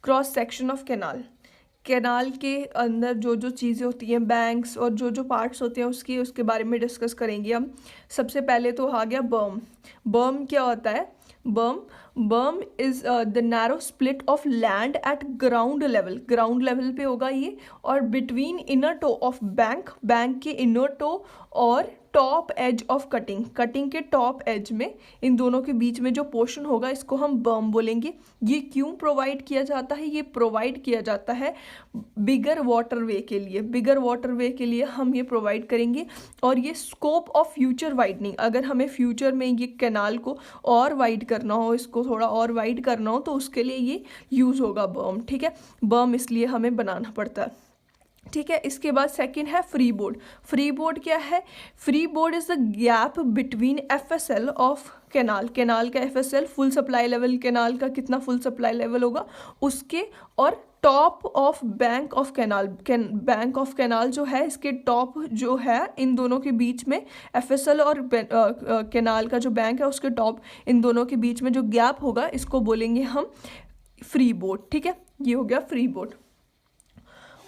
Cross section of canal, canal के अंदर जो जो चीज़ें होती हैं, बैंक्स और जो जो पार्ट्स होते हैं उसके बारे में डिस्कस करेंगे हम। सबसे पहले तो आ गया बर्म। बर्म क्या होता है? Berm is the narrow split of land at ground level, ground level पे होगा ये, और between inner toe of bank, bank के इनर टो और top edge of cutting, cutting के टॉप एज में, इन दोनों के बीच में जो पोर्शन होगा इसको हम बर्म बोलेंगे। ये क्यों प्रोवाइड किया जाता है? ये प्रोवाइड किया जाता है बिगर वाटरवे के लिए, बिगर वाटरवे के लिए हम ये प्रोवाइड करेंगे। और ये स्कोप ऑफ फ्यूचर वाइडनिंग, अगर हमें फ्यूचर में ये कैनाल को और वाइड करना हो, इसको थोड़ा और वाइड करना हो, तो उसके लिए ये यूज़ होगा बर्म। ठीक है, बर्म इसलिए हमें बनाना पड़ता है। ठीक है, इसके बाद सेकंड है फ्री बोर्ड। फ्री बोर्ड क्या है? Freeboard is the gap between FSL of canal, canal का FSL full supply level, canal का कितना फुल सप्लाई लेवल होगा उसके, और top of bank of canal, bank of canal जो है इसके टॉप जो है, इन दोनों के बीच में एफएसएल और कैनाल का जो बैंक है उसके टॉप, इन दोनों के बीच में जो गैप होगा इसको बोलेंगे हम फ्री बोर्ड। ठीक है, ये हो गया फ्री बोर्ड।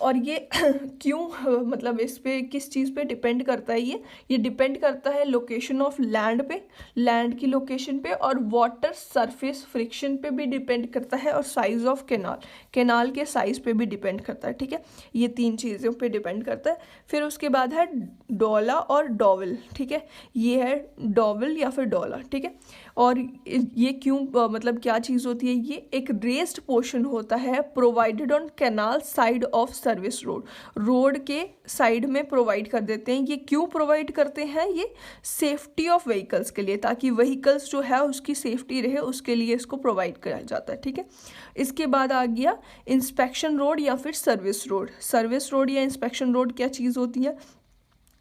और ये क्यों, मतलब इस पे किस चीज़ पे डिपेंड करता है? ये डिपेंड करता है लोकेशन ऑफ लैंड पे, लैंड की लोकेशन पे, और वाटर सरफेस फ्रिक्शन पे भी डिपेंड करता है, और साइज़ ऑफ कैनाल, कैनाल के साइज़ पे भी डिपेंड करता है। ठीक है, ये तीन चीज़ों पे डिपेंड करता है। फिर उसके बाद है डोला और डॉवल। ठीक है, ये है डॉवल या फिर डोला। ठीक है, और ये क्यों, मतलब क्या चीज़ होती है? ये एक रेस्ड पोर्शन होता है provided on canal side of service road, road के साइड में प्रोवाइड कर देते हैं। ये क्यों प्रोवाइड करते हैं? ये सेफ्टी ऑफ व्हीकल्स के लिए, ताकि व्हीकल्स जो है उसकी सेफ्टी रहे, उसके लिए इसको प्रोवाइड किया जाता है। ठीक है, इसके बाद आ गया इंस्पेक्शन रोड या फिर सर्विस रोड। सर्विस रोड या इंस्पेक्शन रोड क्या चीज़ होती है?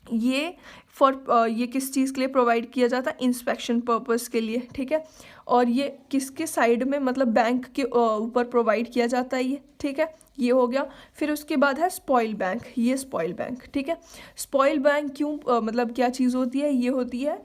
ये ये किस चीज़ के लिए प्रोवाइड किया जाता है? इंस्पेक्शन पर्पस के लिए। ठीक है, और ये किसके साइड में, मतलब बैंक के ऊपर प्रोवाइड किया जाता है ये। ठीक है, ये हो गया। फिर उसके बाद है स्पॉइल बैंक, ये स्पॉइल बैंक। ठीक है, स्पॉइल बैंक क्यों, मतलब क्या चीज़ होती है? ये होती है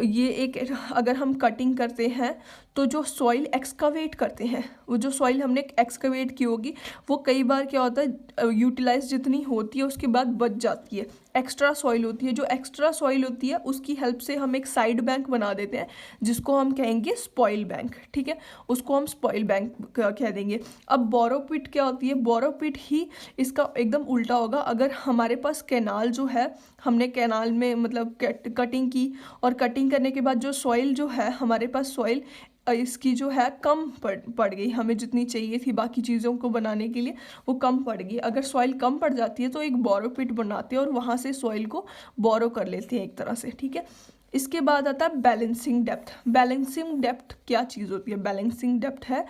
ये एक, अगर हम कटिंग करते हैं तो जो सॉइल एक्सकावेट करते हैं, वो जो सॉइल हमने एक्सकावेट की होगी वो कई बार क्या होता है, यूटिलाइज जितनी होती है उसके बाद बच जाती है, एक्स्ट्रा सॉइल होती है। जो एक्स्ट्रा सॉइल होती है उसकी हेल्प से हम एक साइड बैंक बना देते हैं जिसको हम कहेंगे स्पॉइल बैंक। ठीक है, उसको हम स्पॉइल बैंक कह देंगे। अब बोरोपिट क्या होती है? बोरोपिट ही इसका एकदम उल्टा होगा। अगर हमारे पास कैनाल जो है, हमने कैनाल में मतलब कटिंग की, और कटिंग करने के बाद जो सॉइल जो है हमारे पास, सॉइल इसकी जो है कम पड़ गई, हमें जितनी चाहिए थी बाकी चीज़ों को बनाने के लिए वो कम पड़ गई। अगर सॉइल कम पड़ जाती है तो एक बोरो पिट बनाते हैं और वहाँ से सॉइल को बोरो कर लेते हैं एक तरह से। ठीक है, इसके बाद आता है बैलेंसिंग डेप्थ। बैलेंसिंग डेप्थ क्या चीज़ होती है? बैलेंसिंग डेप्थ है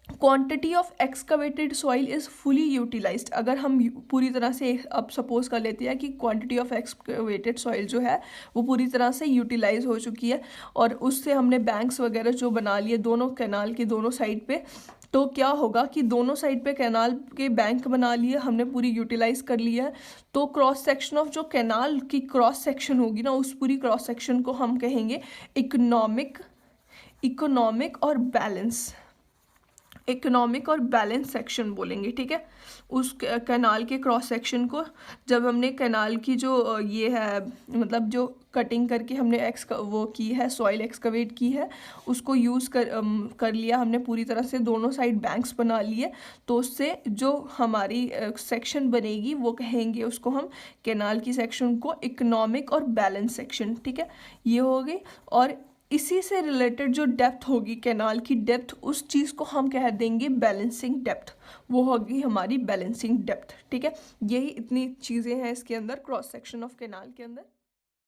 quantity of excavated soil is fully utilised. अगर हम पूरी तरह से, अब सपोज कर लेते हैं कि क्वांटिटी ऑफ एक्सकवेटेड सॉइल जो है वो पूरी तरह से यूटिलाइज हो चुकी है, और उससे हमने बैंक्स वगैरह जो बना लिए दोनों कैनाल के दोनों साइड पे, तो क्या होगा कि दोनों साइड पे कैनाल के बैंक बना लिए हमने, पूरी यूटिलाइज कर लिया है। तो क्रॉस सेक्शन ऑफ जो कैनाल की क्रॉस सेक्शन होगी ना, उस पूरी क्रॉस सेक्शन को हम कहेंगे इकोनॉमिक और बैलेंस, इकोनॉमिक और बैलेंस सेक्शन बोलेंगे। ठीक है, उस कैनाल के क्रॉस सेक्शन को, जब हमने कैनाल की जो ये है, मतलब जो कटिंग करके हमने वो की है, सॉइल एक्सकवेट की है, उसको यूज़ कर लिया हमने पूरी तरह से, दोनों साइड बैंक्स बना लिए, तो उससे जो हमारी सेक्शन बनेगी वो कहेंगे उसको हम, कैनाल की सेक्शन को, इकोनॉमिक और बैलेंस सेक्शन। ठीक है, ये हो गई। और इसी से रिलेटेड जो डेप्थ होगी, कैनाल की डेप्थ, उस चीज़ को हम कह देंगे बैलेंसिंग डेप्थ, वो होगी हमारी बैलेंसिंग डेप्थ। ठीक है, यही इतनी चीज़ें हैं इसके अंदर, क्रॉस सेक्शन ऑफ कैनाल के अंदर।